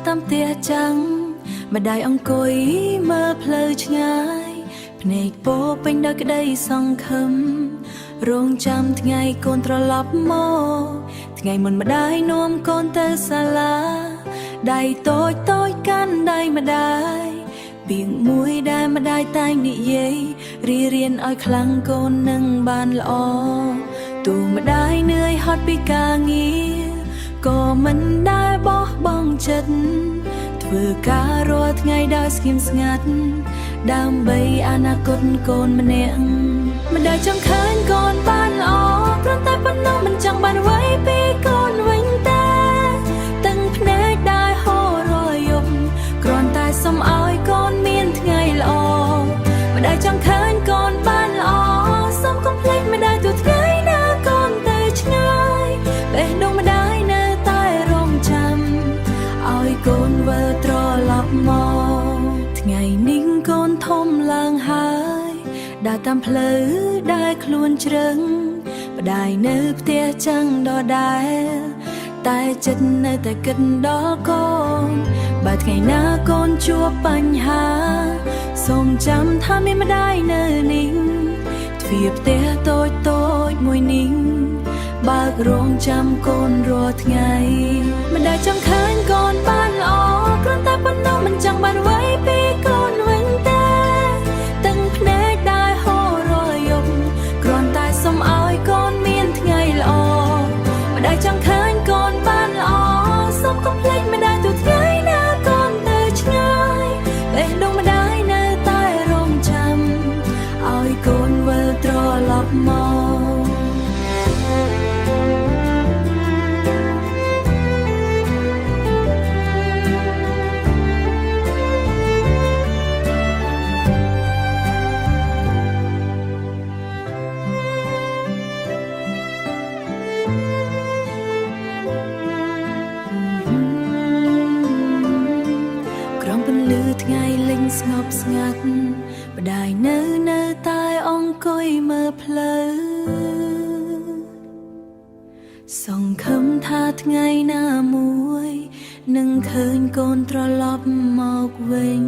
តាមផ្ទះចាំងម្ដាយអង្គុយមើលផ្លូវឆ្ងាយភ្នែកពោពេញដោយក្តីសង្ឃឹមរងចាំថ្ងៃកូនត្រឡប់មកថ្ងៃមុនម្ដាយនាំកូនទៅសាលាដៃតូចតូចកាន់ដៃម្ដាយពីងមួយដែលម្ដាយតែងនិយាយរៀនឲ្យខ្លាំងកូននឹងបានល្អទូម្ដាយនឿយហត់ពីការងារក៏មិនដែលបោះបង់ចិត្តធ្វើការរាល់ថ្ងៃដោយស្ងៀមស្ងាត់ដើម្បីអនាគតកូនម្នាក់ម្ដាយចង់ឃើញកូនបានល្អគ្រាន់តែប៉ុណ្ណោះមិនចង់បានអ្វីពីកូនវិញទេទាំងភ្នែកដែលហូររាល់យប់គ្រាន់តែសុំឲ្យកូនមានថ្ងៃល្អម្ដាយចង់ឃើញកូនបានល្អសុំកុំភ្លេចម្ដាយទូថ្ងៃណាកូនទៅឆ្ងាយបេះដូងម្ដាយនៅតែរងចាំឲ្យកូនវិលត្រឡប់មកថ្ងៃនេះកូនធំឡើងហើយដើរតាមផ្លូវដែលខ្លួនជ្រឹងម្ដាយនៅផ្ទះចឹងដដែលតែចិត្តនៅតែគិតដល់កូនបើថ្ងៃណាកូនជួបបញ្ហាសូមចាំថាមានម្ដាយនៅនេះទ្វារផ្ទះតូចតូចមួយនេះបើករងចាំកូនរាល់ថ្ងៃម្ដាយចង់ឃើញកូនបានល្អគ្រាន់តែប៉ុណ្ណោះមិនចង់បានអ្វីពីកូនវិញទេទាំងភ្នែកដែលហូររាល់យប់គ្រាន់តែសុំឲ្យកូនមានថ្ងៃល្អម្ដាយចង់ឃើញកូនបានល្អសុំកុំភ្លេចម្ដាយទូថ្ងៃណាកូនទៅឆ្ងាយបេះដូងម្ដាយនៅតែរងចាំឲ្យកូនវិលត្រឡប់មកថ្ងៃលេងស្ងប់ស្ងាត់ម្ដាយនៅតែអង្គុយមើលផ្លូវសង្ឃឹមថាថ្ងៃណាមួយនឹងឃើញកូនត្រឡប់មកវិញ